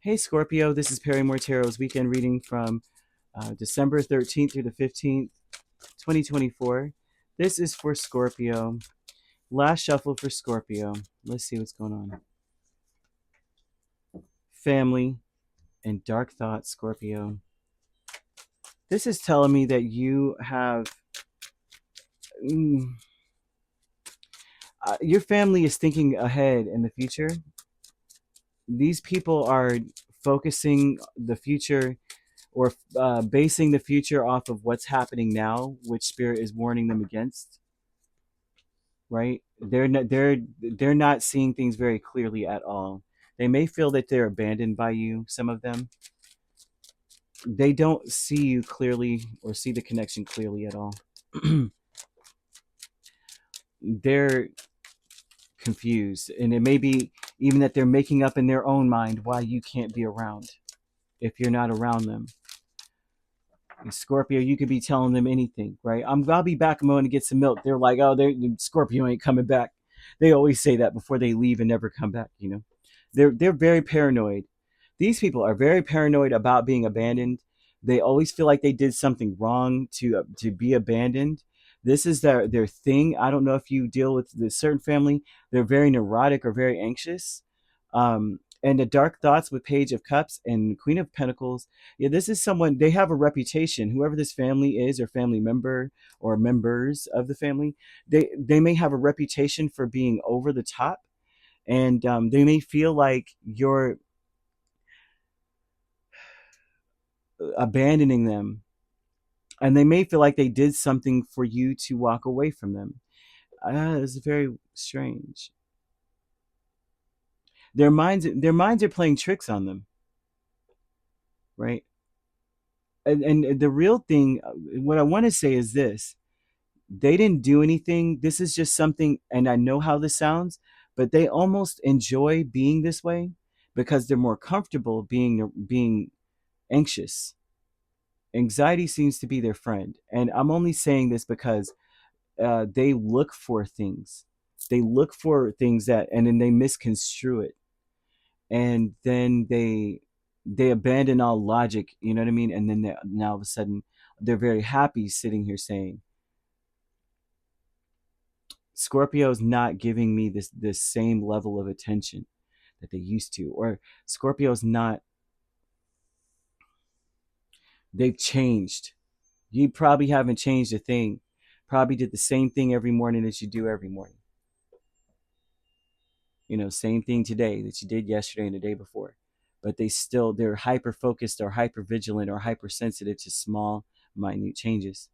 Hey Scorpio, this is Perrymore Tarot's weekend reading from December 13th through the 15th, 2024. This is for Scorpio. Last shuffle for Scorpio. Let's see what's going on. Family and dark thoughts, Scorpio. This is telling me that you have... your family is thinking ahead in the future. These people are focusing the future or basing the future off of what's happening now, which Spirit is warning them against. Right? They're not seeing things very clearly at all. They may feel that they're abandoned by you. Some of them, they don't see you clearly or see the connection clearly at all. They're confused, and it may be even that they're making up in their own mind why you can't be around if you're not around them. Scorpio, you could be telling them anything, right? I'll be back. I'm going to get some milk. They're like, oh, Scorpio ain't coming back. They always say that before they leave and never come back. They're very paranoid. These people are very paranoid about being abandoned. They always feel like they did something wrong to be abandoned. This is their thing. I don't know if you deal with this certain family. They're very neurotic or very anxious. And the dark thoughts with Page of Cups and Queen of Pentacles. Yeah, this is someone, they have a reputation. Whoever this family is, or family member or members of the family, they may have a reputation for being over the top, and they may feel like you're abandoning them, and they may feel like they did something for you to walk away from them. It's very strange. Their minds are playing tricks on them, right? And the real thing, what I want to say is this: they didn't do anything. This is just something, and I know how this sounds, but they almost enjoy being this way because they're more comfortable being anxious. Anxiety seems to be their friend, and I'm only saying this because they look for things. They look for things that, and then they misconstrue it, and then they abandon all logic. You know what I mean? And then now all of a sudden they're very happy sitting here saying, Scorpio's not giving me this same level of attention that they used to, or Scorpio's not. They've changed. You probably haven't changed a thing. Probably did the same thing every morning that you do every morning. Same thing today that you did yesterday and the day before. But they're hyper focused or hyper vigilant or hypersensitive to small, minute changes.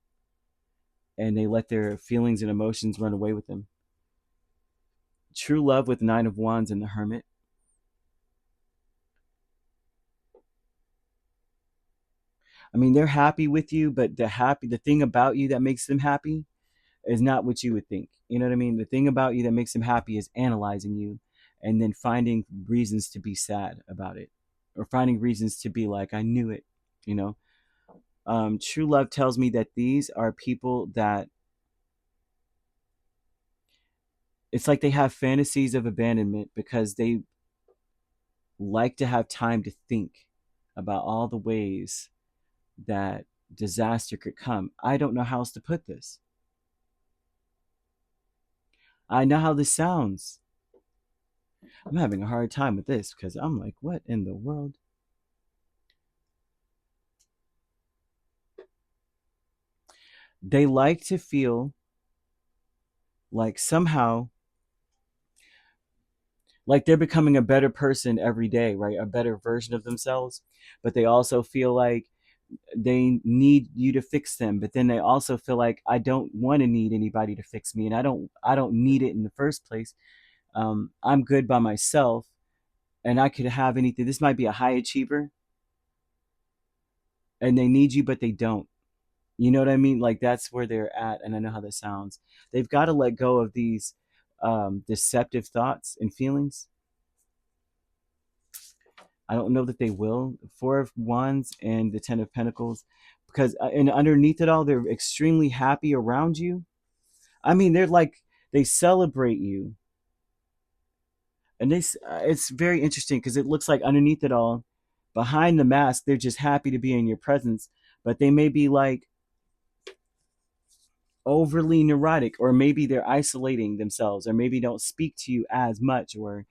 And they let their feelings and emotions run away with them. True love with Nine of Wands and the Hermit. I mean, they're happy with you, but the thing about you that makes them happy is not what you would think. You know what I mean? The thing about you that makes them happy is analyzing you and then finding reasons to be sad about it, or finding reasons to be like, I knew it, you know? True love tells me that these are people that it's like they have fantasies of abandonment because they like to have time to think about all the ways that disaster could come. I don't know how else to put this. I know how this sounds. I'm having a hard time with this because I'm like, what in the world? They like to feel like somehow, like they're becoming a better person every day, right? A better version of themselves. But they also feel like they need you to fix them. But then they also feel like, I don't want to need anybody to fix me, and I don't need it in the first place. I'm good by myself, and I could have anything. This might be a high achiever, and they need you, but they don't. You know what I mean? Like that's where they're at, and I know how that sounds. They've got to let go of these deceptive thoughts and feelings. I don't know that they will. Four of Wands and the Ten of Pentacles, because and underneath it all, they're extremely happy around you. I mean, they celebrate you, and it's very interesting because it looks like underneath it all, Behind the mask, they're just happy to be in your presence, but they may be like overly neurotic, or maybe they're isolating themselves, or maybe don't speak to you as much, or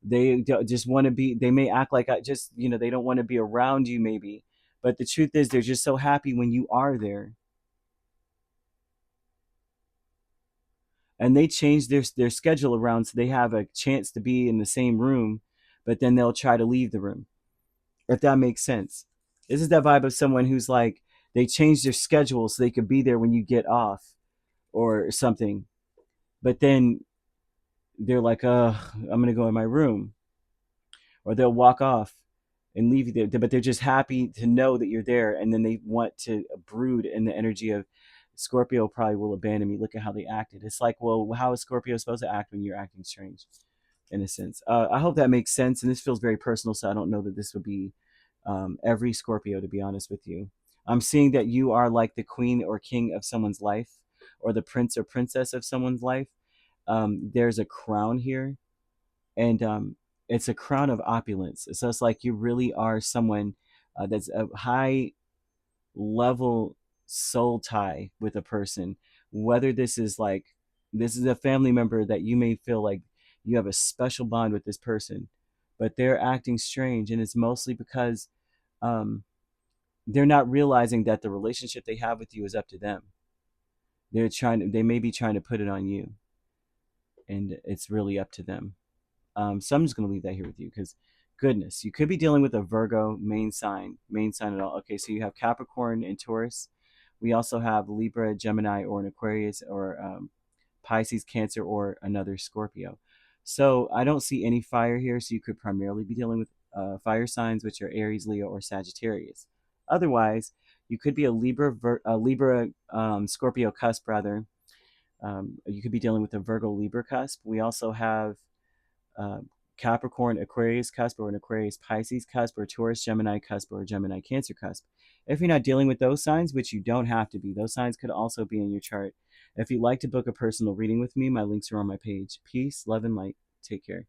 they just want to be, they may act like I just, they don't want to be around you maybe. But the truth is, they're just so happy when you are there. And they change their schedule around so they have a chance to be in the same room, but then they'll try to leave the room, if that makes sense. This is that vibe of someone who's like, they change their schedule so they could be there when you get off or something, but then they're like, I'm gonna go in my room, or they'll walk off and leave you there, but they're just happy to know that you're there, and then they want to brood in the energy of Scorpio probably will abandon me. Look at how they acted. It's like, well, how is Scorpio supposed to act when you're acting strange? In a sense, I hope that makes sense. And this feels very personal, so I don't know that this would be every Scorpio, to be honest with you. I'm seeing that you are like the queen or king of someone's life, or the prince or princess of someone's life. There's a crown here, and it's a crown of opulence. So it's like you really are someone that's a high level soul tie with a person. Whether this is a family member that you may feel like you have a special bond with this person, but they're acting strange, and it's mostly because um, they're not realizing that the relationship they have with you is up to them. They may be trying to put it on you, and it's really up to them. So I'm just going to leave that here with you because, goodness, you could be dealing with a Virgo main sign at all. Okay, so you have Capricorn and Taurus. We also have Libra, Gemini, or an Aquarius, or Pisces, Cancer, or another Scorpio. So I don't see any fire here, so you could primarily be dealing with fire signs, which are Aries, Leo, or Sagittarius. Otherwise, you could be a Libra Scorpio cusp, rather. You could be dealing with a Virgo Libra cusp. We also have uh, Capricorn Aquarius cusp, or an Aquarius Pisces cusp, or Taurus Gemini cusp, or a Gemini Cancer cusp. If you're not dealing with those signs, which you don't have to be, those signs could also be in your chart. If you'd like to book a personal reading with me, my links are on my page. Peace, love, and light. Take care.